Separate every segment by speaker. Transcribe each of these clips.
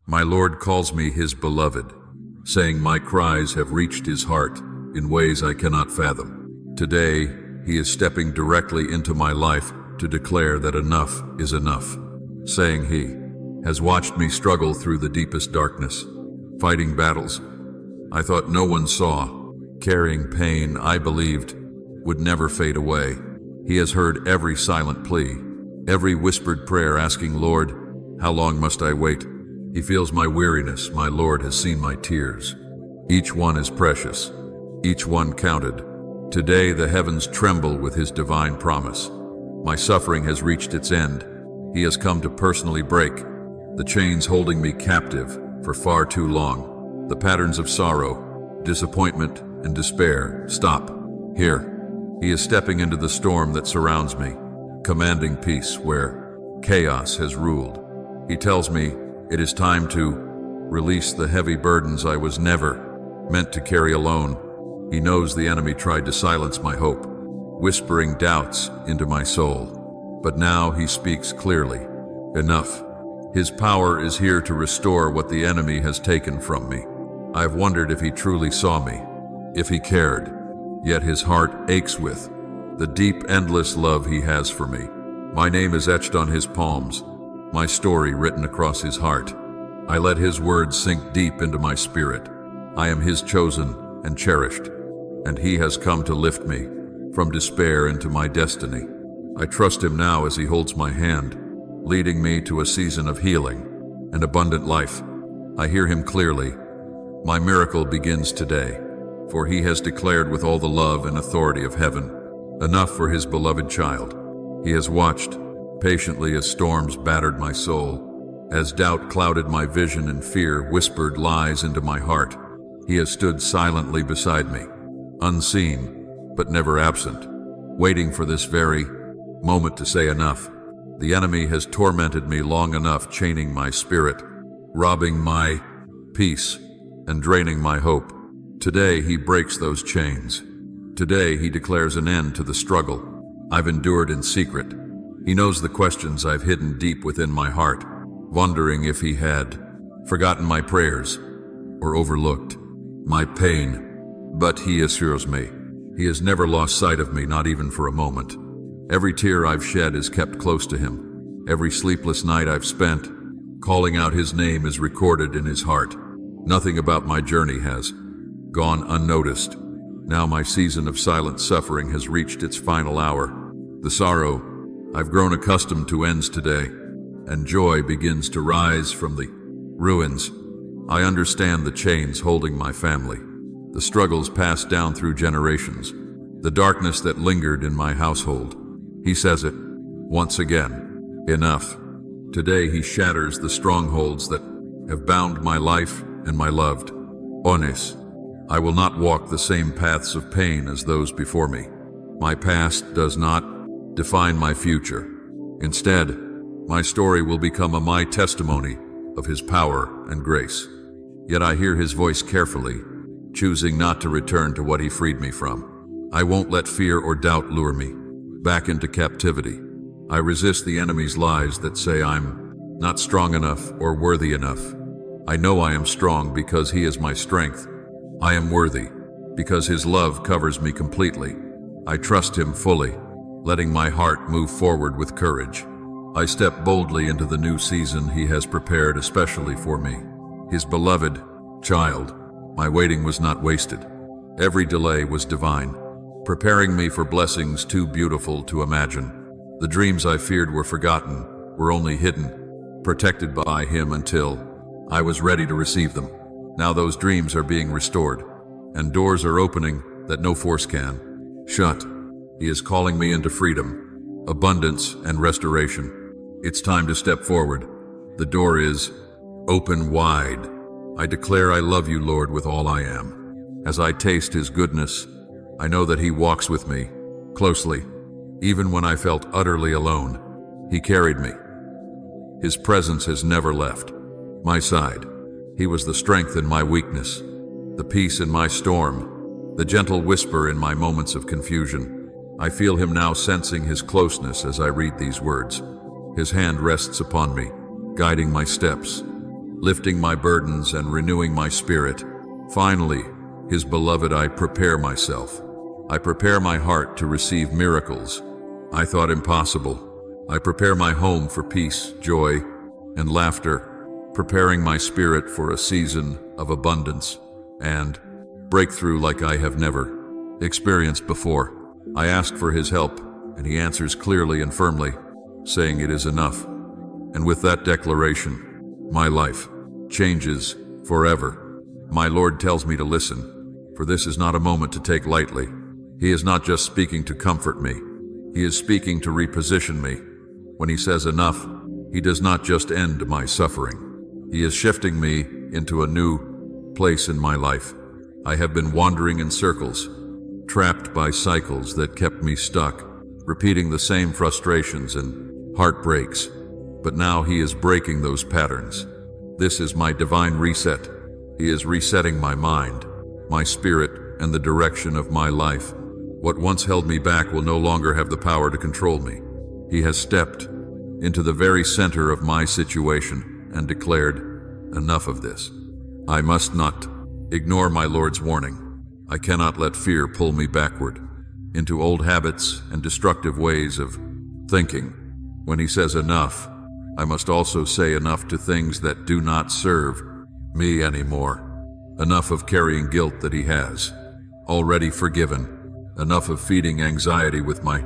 Speaker 1: My Lord calls me his beloved, saying my cries have reached his heart in ways I cannot fathom. Today, he is stepping directly into my life to declare that enough is enough, saying he has watched me struggle through the deepest darkness, fighting battles I thought no one saw, carrying pain I believed would never fade away. He has heard every silent plea, every whispered prayer asking, Lord, how long must I wait? He feels my weariness, my Lord has seen my tears. Each one is precious, each one counted. Today the heavens tremble with his divine promise. My suffering has reached its end. He has come to personally break the chains holding me captive for far too long. The patterns of sorrow, disappointment, and despair stop here. He is stepping into the storm that surrounds me, commanding peace where chaos has ruled. He tells me it is time to release the heavy burdens I was never meant to carry alone. He knows the enemy tried to silence my hope, whispering doubts into my soul. But now he speaks clearly. Enough. His power is here to restore what the enemy has taken from me. I've wondered if he truly saw me, if he cared, yet his heart aches with the deep, endless love he has for me. My name is etched on his palms, my story written across his heart. I let his words sink deep into my spirit. I am his chosen and cherished, and he has come to lift me from despair into my destiny. I trust him now as he holds my hand, leading me to a season of healing and abundant life. I hear him clearly. My miracle begins today, for he has declared with all the love and authority of heaven, enough for his beloved child. He has watched patiently as storms battered my soul, as doubt clouded my vision and fear whispered lies into my heart. He has stood silently beside me, unseen but never absent, waiting for this very moment to say enough. The enemy has tormented me long enough, chaining my spirit, robbing my peace, and draining my hope. Today he breaks those chains. Today he declares an end to the struggle I've endured in secret. He knows the questions I've hidden deep within my heart, wondering if he had forgotten my prayers or overlooked my pain. But he assures me he has never lost sight of me, not even for a moment. Every tear I've shed is kept close to him. Every sleepless night I've spent calling out his name is recorded in his heart. Nothing about my journey has gone unnoticed. Now my season of silent suffering has reached its final hour. The sorrow I've grown accustomed to ends today, and joy begins to rise from the ruins. I understand the chains holding my family, the struggles passed down through generations, the darkness that lingered in my household. He says it once again, enough. Today he shatters the strongholds that have bound my life and my loved ones. I will not walk the same paths of pain as those before me. My past does not define my future. Instead, my story will become my testimony of his power and grace. Yet I hear his voice carefully, choosing not to return to what he freed me from. I won't let fear or doubt lure me back into captivity. I resist the enemy's lies that say I'm not strong enough or worthy enough. I know I am strong because he is my strength. I am worthy because his love covers me completely. I trust him fully, letting my heart move forward with courage. I step boldly into the new season he has prepared especially for me. His beloved child, my waiting was not wasted. Every delay was divine, preparing me for blessings too beautiful to imagine. The dreams I feared were forgotten, were only hidden, protected by him until I was ready to receive them. Now those dreams are being restored, and doors are opening that no force can shut. He is calling me into freedom, abundance, and restoration. It's time to step forward. The door is open wide. I declare I love you, Lord, with all I am. As I taste his goodness, I know that he walks with me closely. Even when I felt utterly alone, he carried me. His presence has never left my side. He was the strength in my weakness, the peace in my storm, the gentle whisper in my moments of confusion. I feel him now, sensing his closeness as I read these words. His hand rests upon me, guiding my steps. lifting my burdens and renewing my spirit. Finally, His beloved, I prepare myself. I prepare my heart to receive miracles I thought impossible. I prepare my home for peace, joy, and laughter, preparing my spirit for a season of abundance and breakthrough like I have never experienced before. I ask for His help, and He answers clearly and firmly, saying it is enough. And with that declaration, my life changes forever. My Lord tells me to listen, for this is not a moment to take lightly. He is not just speaking to comfort me. He is speaking to reposition me. When He says enough, He does not just end my suffering. He is shifting me into a new place in my life. I have been wandering in circles, trapped by cycles that kept me stuck, repeating the same frustrations and heartbreaks. But now He is breaking those patterns. This is my divine reset. He is resetting my mind, my spirit, and the direction of my life. What once held me back will no longer have the power to control me. He has stepped into the very center of my situation and declared, enough of this. I must not ignore my Lord's warning. I cannot let fear pull me backward into old habits and destructive ways of thinking. When He says enough, I must also say enough to things that do not serve me anymore. Enough of carrying guilt that He has already forgiven. Enough of feeding anxiety with my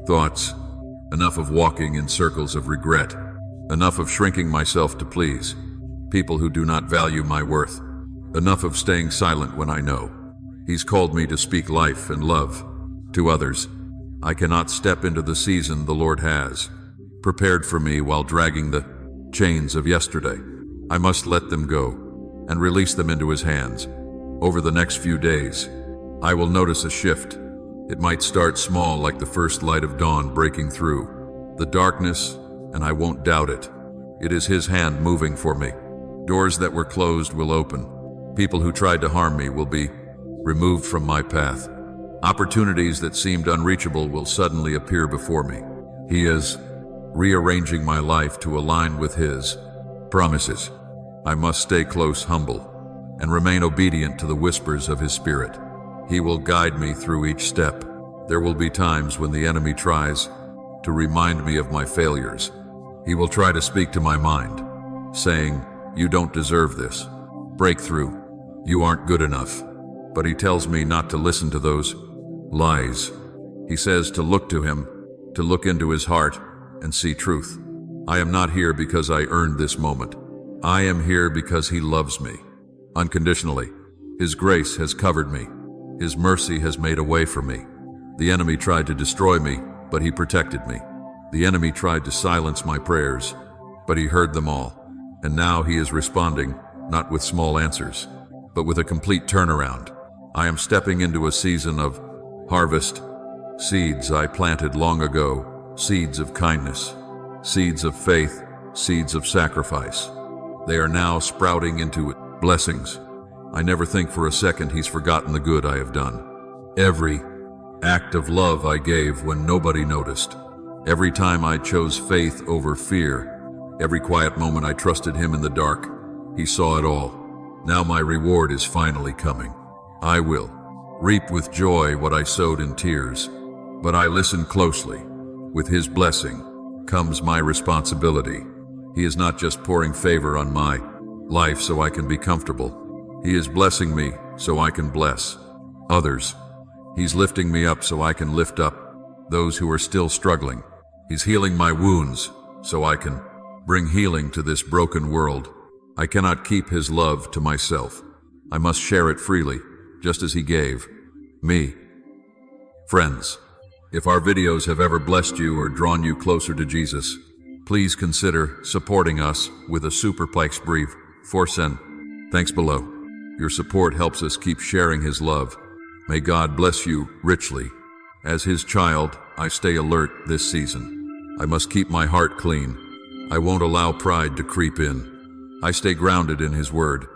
Speaker 1: thoughts. Enough of walking in circles of regret. Enough of shrinking myself to please people who do not value my worth. Enough of staying silent when I know He's called me to speak life and love to others. I cannot step into the season the Lord has prepared for me while dragging the chains of yesterday. I must let them go and release them into His hands. Over the next few days, I will notice a shift. It might start small, like the first light of dawn breaking through the darkness, and I won't doubt it. It is His hand moving for me. Doors that were closed will open. People who tried to harm me will be removed from my path. Opportunities that seemed unreachable will suddenly appear before me. He is rearranging my life to align with His promises. I must stay close, humble, and remain obedient to the whispers of His Spirit. He will guide me through each step. There will be times when the enemy tries to remind me of my failures. He will try to speak to my mind, saying, "You don't deserve this. Breakthrough. You aren't good enough." But He tells me not to listen to those lies. He says to look to Him, to look into His heart and see truth. I am not here because I earned this moment. I am here because He loves me unconditionally. His grace has covered me. His mercy has made a way for me. The enemy tried to destroy me, but He protected me. The enemy tried to silence my prayers, but He heard them all. And now He is responding, not with small answers, but with a complete turnaround. I am stepping into a season of harvest. Seeds I planted long ago, seeds of kindness, seeds of faith, seeds of sacrifice. They are now sprouting into blessings. I never think for a second He's forgotten the good I have done. Every act of love I gave when nobody noticed. Every time I chose faith over fear. Every quiet moment I trusted Him in the dark. He saw it all. Now my reward is finally coming. I will reap with joy what I sowed in tears. But I listen closely. With His blessing comes my responsibility. He is not just pouring favor on my life so I can be comfortable. He is blessing me so I can bless others. He's lifting me up so I can lift up those who are still struggling. He's healing my wounds so I can bring healing to this broken world. I cannot keep His love to myself. I must share it freely, just as He gave me. Friends, if our videos have ever blessed you or drawn you closer to Jesus, please consider supporting us with a superplex brief for send. Thanks below. Your support helps us keep sharing His love. May God bless you richly. As His child, I stay alert this season. I must keep my heart clean. I won't allow pride to creep in. I stay grounded in His word.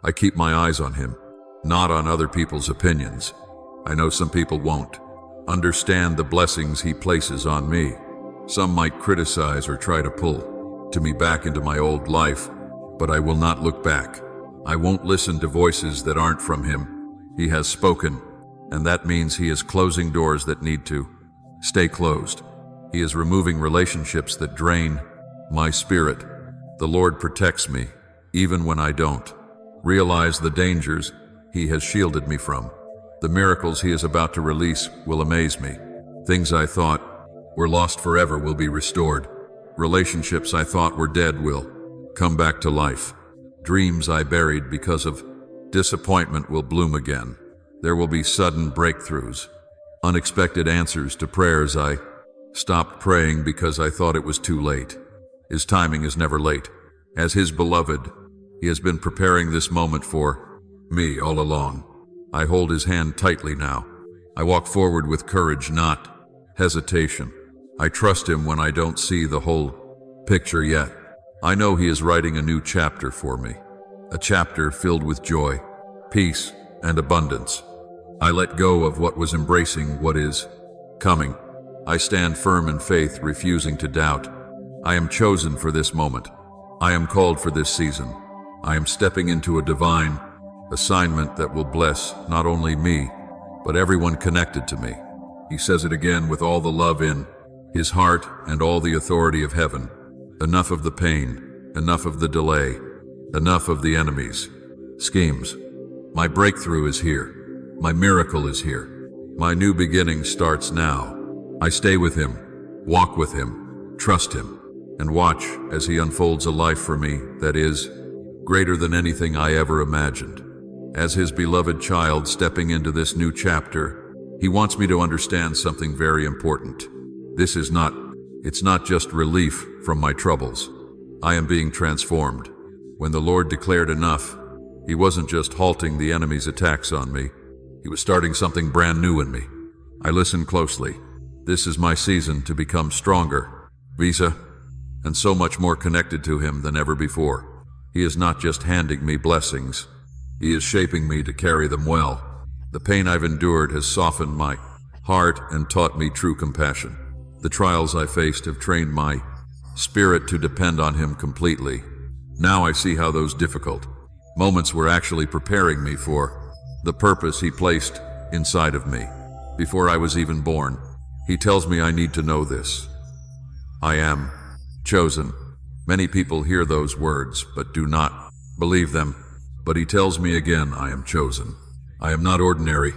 Speaker 1: I keep my eyes on Him, not on other people's opinions. I know some people won't understand the blessings He places on me. Some might criticize or try to pull me back into my old life, but I will not look back. I won't listen to voices that aren't from him. He has spoken, and that means he is closing doors that need to stay closed. He is removing relationships that drain my spirit. The Lord protects me, even when I don't realize the dangers he has shielded me from. The miracles he is about to release will amaze me. Things I thought were lost forever will be restored. Relationships I thought were dead will come back to life. Dreams I buried because of disappointment will bloom again. There will be sudden breakthroughs, unexpected answers to prayers I stopped praying because I thought it was too late. His timing is never late. As his beloved, he has been preparing this moment for me all along. I hold his hand tightly now. I walk forward with courage, not hesitation. I trust him when I don't see the whole picture yet. I know he is writing a new chapter for me, a chapter filled with joy, peace, and abundance. I let go of what was, embracing what is coming. I stand firm in faith, refusing to doubt. I am chosen for this moment. I am called for this season. I am stepping into a divine assignment that will bless not only me, but everyone connected to me. He says it again with all the love in his heart and all the authority of heaven. Enough of the pain, enough of the delay, enough of the enemy's schemes. My breakthrough is here. My miracle is here. My new beginning starts now. I stay with him, walk with him, trust him, and watch as he unfolds a life for me that is greater than anything I ever imagined. As his beloved child stepping into this new chapter, he wants me to understand something very important. It's not just relief from my troubles. I am being transformed. When the Lord declared enough, he wasn't just halting the enemy's attacks on me. He was starting something brand new in me. I listened closely. This is my season to become stronger, Visa, and so much more connected to him than ever before. He is not just handing me blessings. He is shaping me to carry them well. The pain I've endured has softened my heart and taught me true compassion. The trials I faced have trained my spirit to depend on him completely. Now I see how those difficult moments were actually preparing me for the purpose he placed inside of me before I was even born. He tells me I need to know this. I am chosen. Many people hear those words but do not believe them. But he tells me again, I am chosen. I am not ordinary.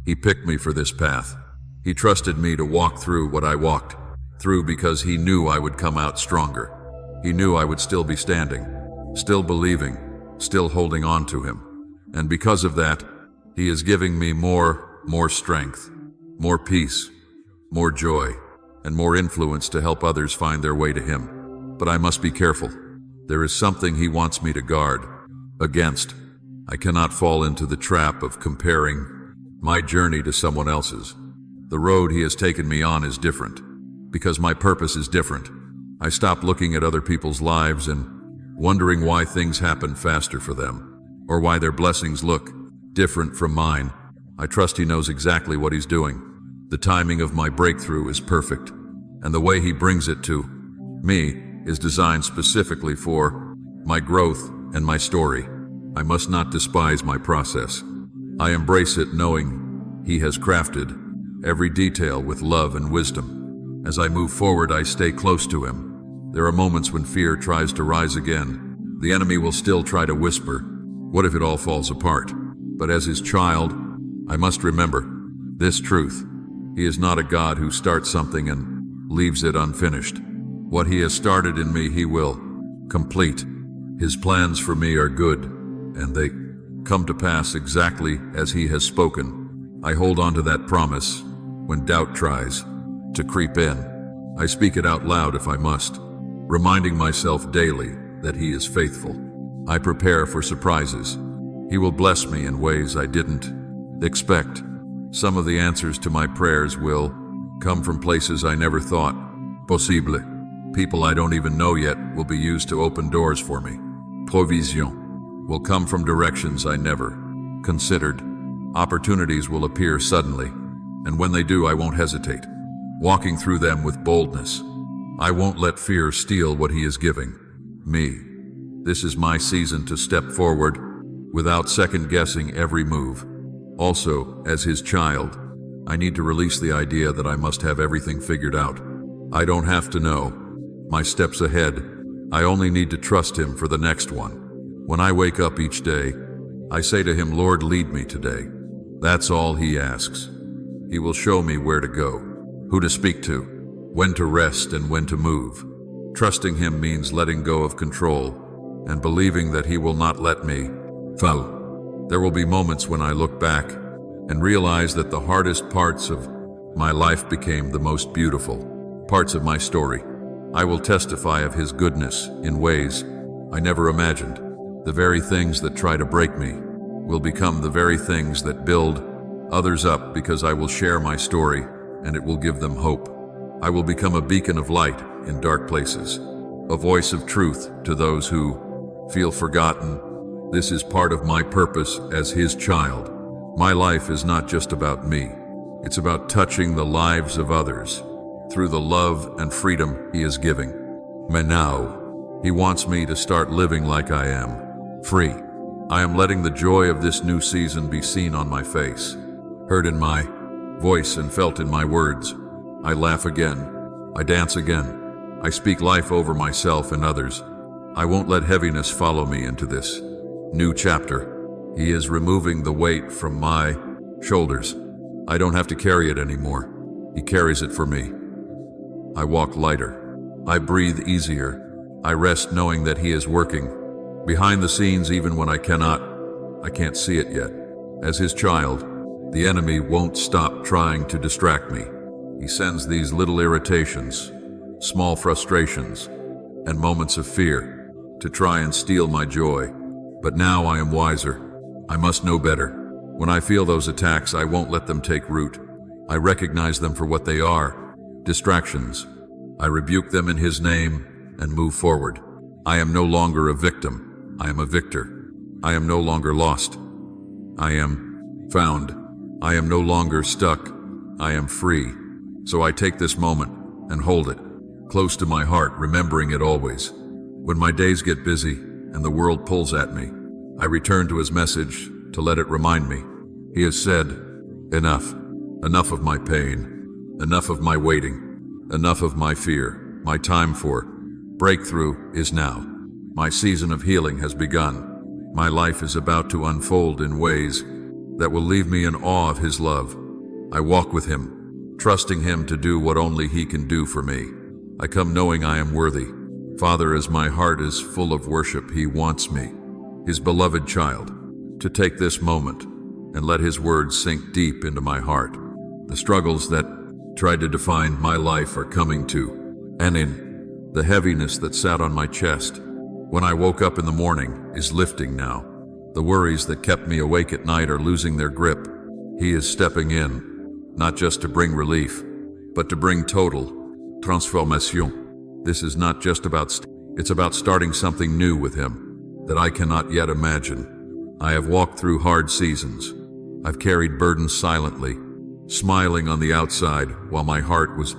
Speaker 1: He picked me for this path. He trusted me to walk through what I walked through because he knew I would come out stronger. He knew I would still be standing, still believing, still holding on to him. And because of that, he is giving me more strength, more peace, more joy, and more influence to help others find their way to him. But I must be careful. There is something he wants me to guard against. I cannot fall into the trap of comparing my journey to someone else's. The road he has taken me on is different, because my purpose is different. I stop looking at other people's lives and wondering why things happen faster for them, or why their blessings look different from mine. I trust he knows exactly what he's doing. The timing of my breakthrough is perfect, and the way he brings it to me is designed specifically for my growth and my story. I must not despise my process. I embrace it knowing he has crafted every detail with love and wisdom. As I move forward, I stay close to him. There are moments when fear tries to rise again. The enemy will still try to whisper, what if it all falls apart? But as his child, I must remember this truth. He is not a God who starts something and leaves it unfinished. What he has started in me, he will complete. His plans for me are good, and they come to pass exactly as he has spoken. I hold on to that promise when doubt tries to creep in. I speak it out loud if I must, reminding myself daily that he is faithful. I prepare for surprises. He will bless me in ways I didn't expect. Some of the answers to my prayers will come from places I never thought possible. People I don't even know yet will be used to open doors for me. Provision will come from directions I never considered. Opportunities will appear suddenly, and when they do, I won't hesitate, walking through them with boldness. I won't let fear steal what he is giving me. This is my season to step forward without second-guessing every move. Also, as his child, I need to release the idea that I must have everything figured out. I don't have to know my steps ahead. I only need to trust him for the next one. When I wake up each day, I say to him, Lord, lead me today. That's all he asks. He will show me where to go, who to speak to, when to rest and when to move. Trusting him means letting go of control and believing that he will not let me fall. There will be moments when I look back and realize that the hardest parts of my life became the most beautiful parts of my story. I will testify of his goodness in ways I never imagined. The very things that try to break me will become the very things that build others up, because I will share my story and it will give them hope. I will become a beacon of light in dark places, a voice of truth to those who feel forgotten. This is part of my purpose as his child. My life is not just about me. It's about touching the lives of others through the love and freedom he is giving. And now, he wants me to start living like I am, free. I am letting the joy of this new season be seen on my face, heard in my voice and felt in my words. I laugh again. I dance again. I speak life over myself and others. I won't let heaviness follow me into this new chapter. He is removing the weight from my shoulders. I don't have to carry it anymore. He carries it for me. I walk lighter. I breathe easier. I rest knowing that he is working behind the scenes even when I can't see it yet. As his child, the enemy won't stop trying to distract me. He sends these little irritations, small frustrations, and moments of fear to try and steal my joy. But now I am wiser. I must know better. When I feel those attacks, I won't let them take root. I recognize them for what they are, distractions. I rebuke them in his name and move forward. I am no longer a victim. I am a victor. I am no longer lost. I am found. I am no longer stuck. I am free. So I take this moment and hold it close to my heart, remembering it always. When my days get busy and the world pulls at me, I return to his message to let it remind me. He has said, enough. Enough of my pain. Enough of my waiting. Enough of my fear. My time for breakthrough is now. My season of healing has begun. My life is about to unfold in ways that will leave me in awe of his love. I walk with him, trusting him to do what only he can do for me. I come knowing I am worthy. Father, as my heart is full of worship, he wants me, his beloved child, to take this moment and let his words sink deep into my heart. The struggles that tried to define my life are coming to an end. The heaviness that sat on my chest when I woke up in the morning is lifting now. The worries that kept me awake at night are losing their grip. He is stepping in, not just to bring relief, but to bring total transformation. This is not just about it's about starting something new with him that I cannot yet imagine. I have walked through hard seasons. I've carried burdens silently, smiling on the outside while my heart was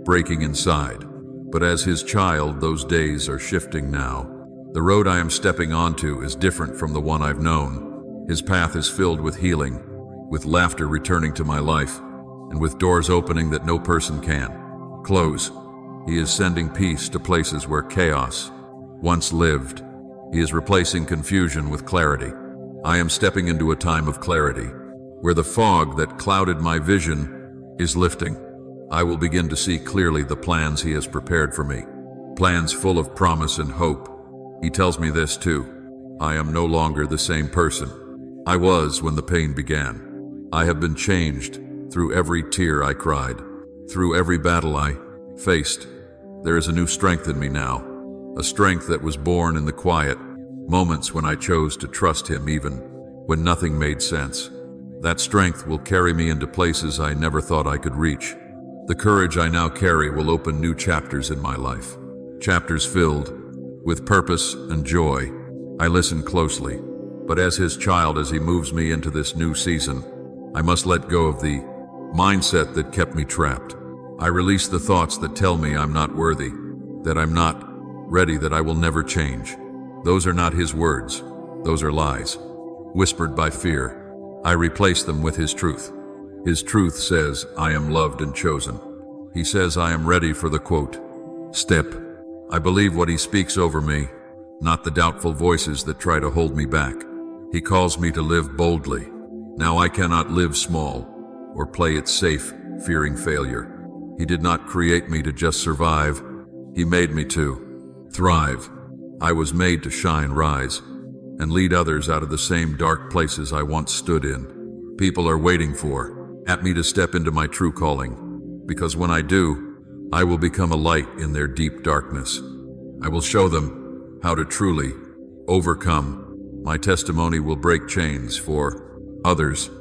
Speaker 1: breaking inside. But as his child, those days are shifting now. The road I am stepping onto is different from the one I've known. His path is filled with healing, with laughter returning to my life, and with doors opening that no person can close. He is sending peace to places where chaos once lived. He is replacing confusion with clarity. I am stepping into a time of clarity, where the fog that clouded my vision is lifting. I will begin to see clearly the plans he has prepared for me, plans full of promise and hope. He tells me this too. I am no longer the same person I was when the pain began. I have been changed through every tear I cried, through every battle I faced. There is a new strength in me now, a strength that was born in the quiet moments when I chose to trust him even when nothing made sense. That strength will carry me into places I never thought I could reach. The courage I now carry will open new chapters in my life, chapters filled with purpose and joy. I listen closely, but as his child, as he moves me into this new season, I must let go of the mindset that kept me trapped. I release the thoughts that tell me I'm not worthy, that I'm not ready, that I will never change. Those are not his words. Those are lies. Whispered by fear, I replace them with his truth. His truth says, I am loved and chosen. He says I am ready for the quote, step. I believe what he speaks over me, not the doubtful voices that try to hold me back. He calls me to live boldly. Now I cannot live small or play it safe, fearing failure. He did not create me to just survive. He made me to thrive. I was made to shine, rise, and lead others out of the same dark places I once stood in. People are waiting at me to step into my true calling, because when I do, I will become a light in their deep darkness. I will show them how to truly overcome. My testimony will break chains for others.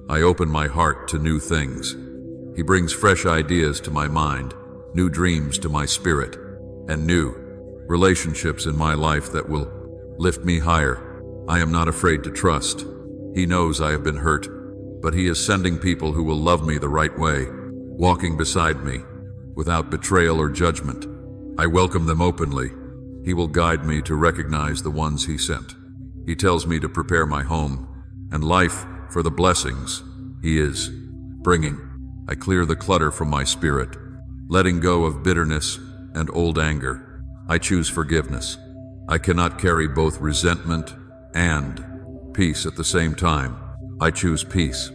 Speaker 1: I open my heart to new things. He brings fresh ideas to my mind, new dreams to my spirit, and new relationships in my life that will lift me higher. I am not afraid to trust. He knows I have been hurt, but he is sending people who will love me the right way, walking beside me, without betrayal or judgment. I welcome them openly. He will guide me to recognize the ones he sent. He tells me to prepare my home and life for the blessings he is bringing. I clear the clutter from my spirit, letting go of bitterness and old anger. I choose forgiveness. I cannot carry both resentment and peace at the same time. I choose peace.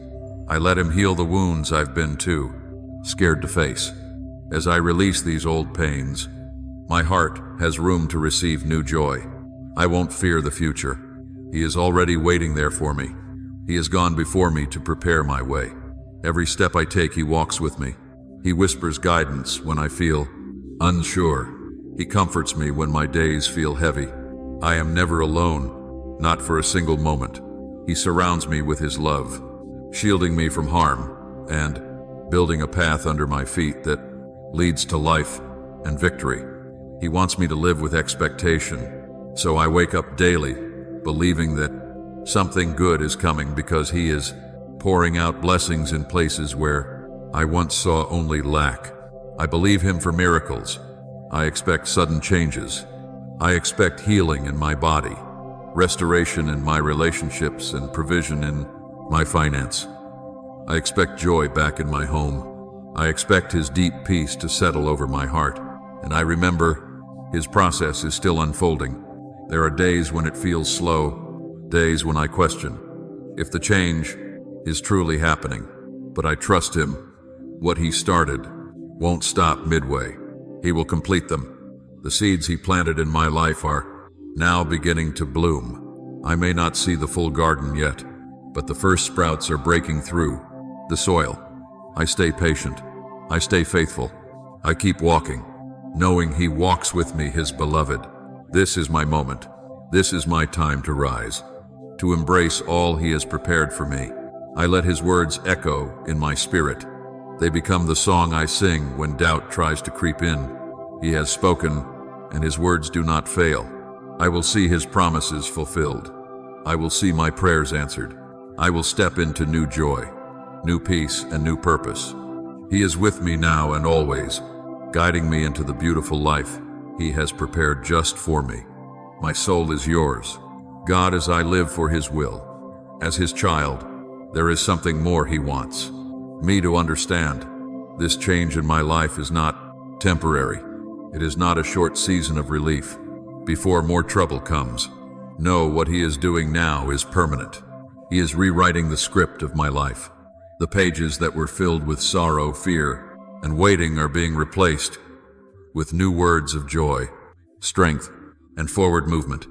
Speaker 1: I let him heal the wounds I've been too scared to face. As I release these old pains, my heart has room to receive new joy. I won't fear the future. He is already waiting there for me. He has gone before me to prepare my way. Every step I take, he walks with me. He whispers guidance when I feel unsure. He comforts me when my days feel heavy. I am never alone, not for a single moment. He surrounds me with his love, shielding me from harm and building a path under my feet that leads to life and victory. He wants me to live with expectation, so I wake up daily believing that something good is coming because he is pouring out blessings in places where I once saw only lack. I believe him for miracles. I expect sudden changes. I expect healing in my body, restoration in my relationships, and provision in my finance. I expect joy back in my home. I expect his deep peace to settle over my heart. And I remember his process is still unfolding. There are days when it feels slow, days when I question if the change is truly happening. But I trust him. What he started won't stop midway. He will complete them. The seeds he planted in my life are now beginning to bloom. I may not see the full garden yet, but the first sprouts are breaking through the soil. I stay patient. I stay faithful. I keep walking, knowing he walks with me, his beloved. This is my moment. This is my time to rise, to embrace all he has prepared for me. I let his words echo in my spirit. They become the song I sing when doubt tries to creep in. He has spoken, and his words do not fail. I will see his promises fulfilled. I will see my prayers answered. I will step into new joy, new peace, and new purpose. He is with me now and always, guiding me into the beautiful life he has prepared just for me. My soul is yours, God, as I live for his will. As his child, there is something more he wants me to understand. This change in my life is not temporary. It is not a short season of relief before more trouble comes. No, what he is doing now is permanent. He is rewriting the script of my life. The pages that were filled with sorrow, fear, and waiting are being replaced with new words of joy, strength, and forward movement.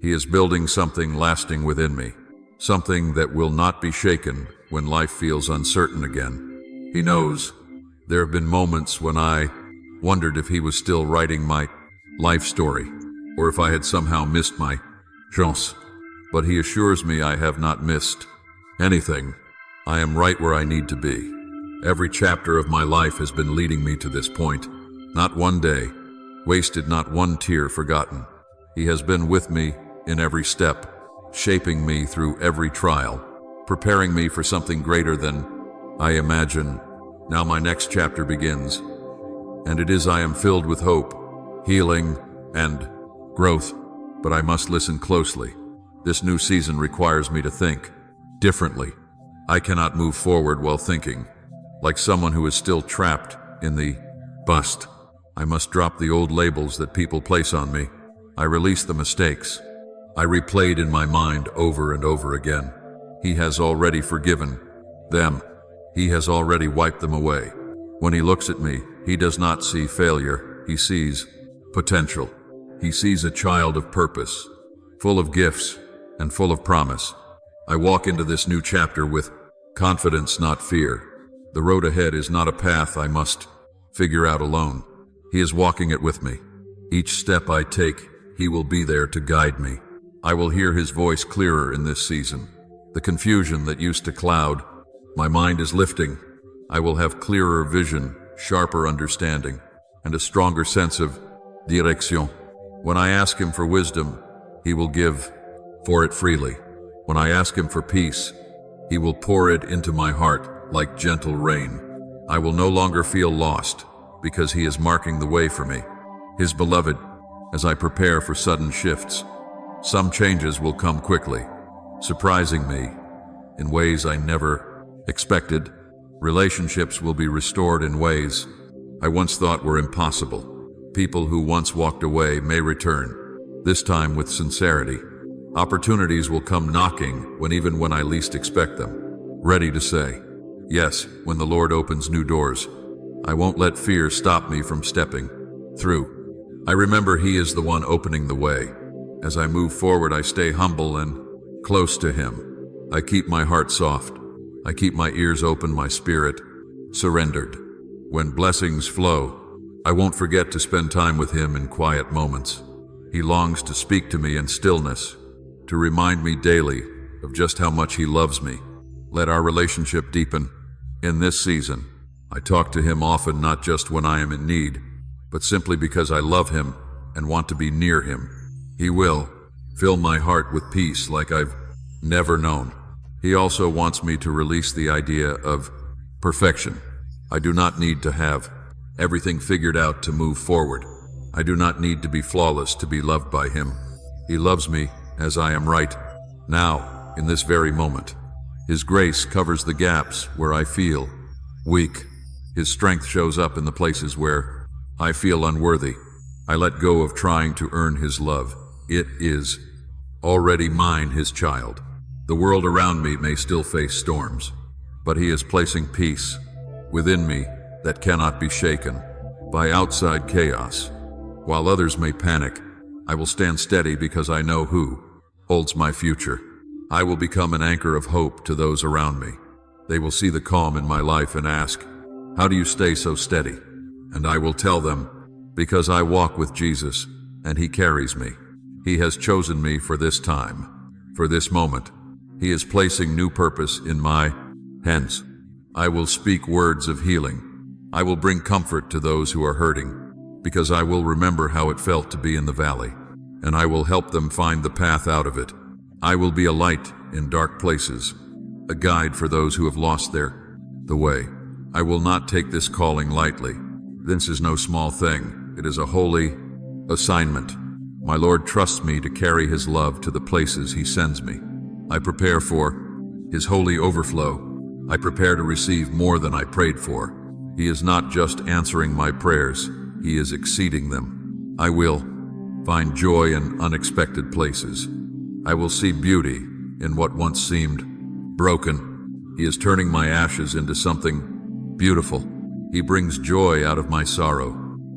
Speaker 1: He is building something lasting within me, something that will not be shaken when life feels uncertain again. He knows. There have been moments when I wondered if he was still writing my life story, or if I had somehow missed my chance. But he assures me I have not missed anything. I am right where I need to be. Every chapter of my life has been leading me to this point. Not one day wasted, not one tear forgotten. He has been with me in every step, shaping me through every trial, preparing me for something greater than I imagine. Now my next chapter begins, and it is I am filled with hope, healing, and growth. but I must listen closely. This new season requires me to think differently. I cannot move forward while thinking, like someone who is still trapped in the bust. I must drop the old labels that people place on me. I release the mistakes I replayed in my mind over and over again. He has already forgiven them. He has already wiped them away. When he looks at me, he does not see failure. He sees potential. He sees a child of purpose, full of gifts and full of promise. I walk into this new chapter with confidence, not fear. The road ahead is not a path I must figure out alone. He is walking it with me. Each step I take, he will be there to guide me. I will hear his voice clearer in this season. The confusion that used to cloud my mind is lifting. I will have clearer vision, sharper understanding, and a stronger sense of direction. When I ask him for wisdom, he will give for it freely. When I ask him for peace, he will pour it into my heart like gentle rain. I will no longer feel lost because he is marking the way for me. His beloved, as I prepare for sudden shifts, some changes will come quickly, surprising me in ways I never expected. Relationships will be restored in ways I once thought were impossible. People who once walked away may return, this time with sincerity. Opportunities will come knocking even when I least expect them, ready to say yes when the Lord opens new doors. I won't let fear stop me from stepping through. I remember he is the one opening the way. As I move forward, I stay humble and close to him. I keep my heart soft. I keep my ears open, my spirit surrendered. When blessings flow, I won't forget to spend time with him in quiet moments. He longs to speak to me in stillness, to remind me daily of just how much he loves me. Let our relationship deepen. In this season, I talk to him often, not just when I am in need, but simply because I love him and want to be near him. He will fill my heart with peace like I've never known. He also wants me to release the idea of perfection. I do not need to have everything figured out to move forward. I do not need to be flawless to be loved by him. He loves me as I am right now, in this very moment. His grace covers the gaps where I feel weak. His strength shows up in the places where I feel unworthy. I let go of trying to earn his love. It is already mine, his child. The world around me may still face storms, but he is placing peace within me that cannot be shaken by outside chaos. While others may panic, I will stand steady because I know who holds my future. I will become an anchor of hope to those around me. They will see the calm in my life and ask, "How do you stay so steady?" And I will tell them, "Because I walk with Jesus, and he carries me. He has chosen me for this time, for this moment. He is placing new purpose in my hands. I will speak words of healing. I will bring comfort to those who are hurting, because I will remember how it felt to be in the valley, and I will help them find the path out of it. I will be a light in dark places, a guide for those who have lost the way. I will not take this calling lightly. This is no small thing. It is a holy assignment. My Lord trusts me to carry his love to the places he sends me. I prepare for his holy overflow. I prepare to receive more than I prayed for. He is not just answering my prayers, he is exceeding them. I will find joy in unexpected places. I will see beauty in what once seemed broken. He is turning my ashes into something beautiful. He brings joy out of my sorrow.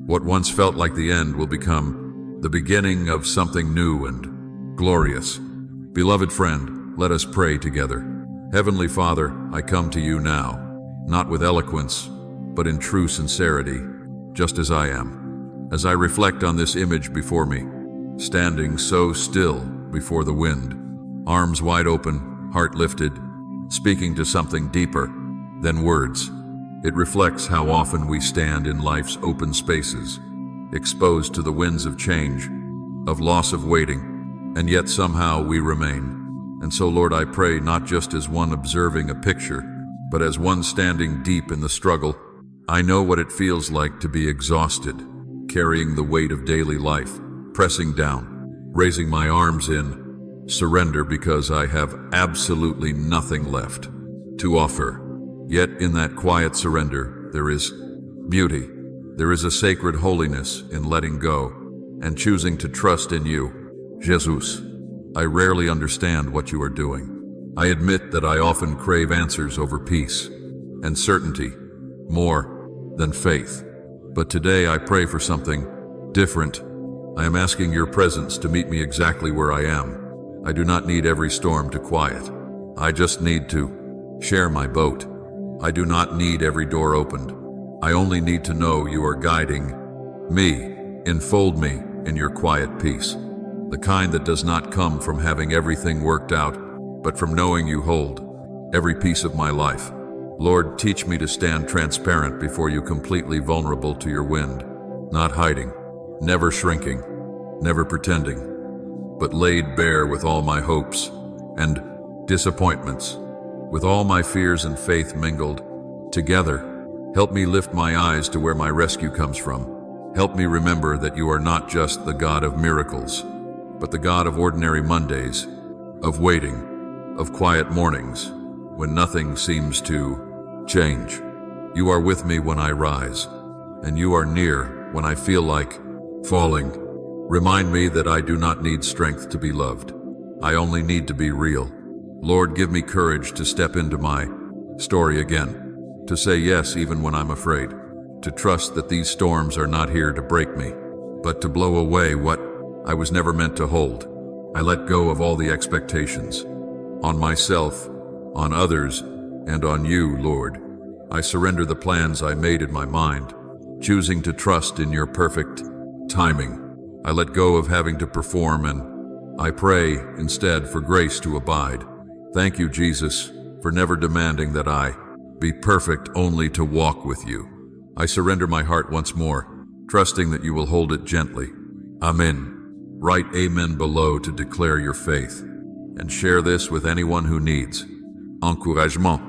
Speaker 1: What once felt like the end will become the beginning of something new and glorious. Beloved friend, let us pray together. Heavenly Father, I come to you now, not with eloquence, but in true sincerity, just as I am. As I reflect on this image before me, standing so still before the wind, arms wide open, heart lifted, speaking to something deeper than words. It reflects how often we stand in life's open spaces, exposed to the winds of change, of loss of waiting, and yet somehow we remain. And so, Lord, I pray not just as one observing a picture, but as one standing deep in the struggle. I know what it feels like to be exhausted, carrying the weight of daily life, pressing down. raising my arms in surrender because I have absolutely nothing left to offer. Yet in that quiet surrender, there is beauty. There is a sacred holiness in letting go and choosing to trust in you, Jesus. I rarely understand what you are doing. I admit that I often crave answers over peace and certainty more than faith. But today I pray for something different. I am asking your presence to meet me exactly where I am. I do not need every storm to quiet. I just need to share my boat. I do not need every door opened. I only need to know you are guiding me. Enfold me in your quiet peace, the kind that does not come from having everything worked out, but from knowing you hold every piece of my life. Lord, teach me to stand transparent before you, completely vulnerable to your wind, not hiding, never shrinking, never pretending, but laid bare with all my hopes and disappointments, with all my fears and faith mingled together. Help me lift my eyes to where my rescue comes from. Help me remember that you are not just the God of miracles, but the God of ordinary Mondays, of waiting, of quiet mornings, when nothing seems to change. You are with me when I rise, and you are near when I feel like falling. Remind me that I do not need strength to be loved. I only need to be real. Lord, give me courage to step into my story again, to say yes even when I'm afraid, to trust that these storms are not here to break me, but to blow away what I was never meant to hold. I let go of all the expectations, on myself, on others, and on you, Lord. I surrender the plans I made in my mind, choosing to trust in your perfect timing. I let go of having to perform, and I pray instead for grace to abide. Thank you, Jesus, for never demanding that I be perfect, only to walk with you. I surrender my heart once more, trusting that you will hold it gently. Amen. Write Amen below to declare your faith, and share this with anyone who needs encouragement.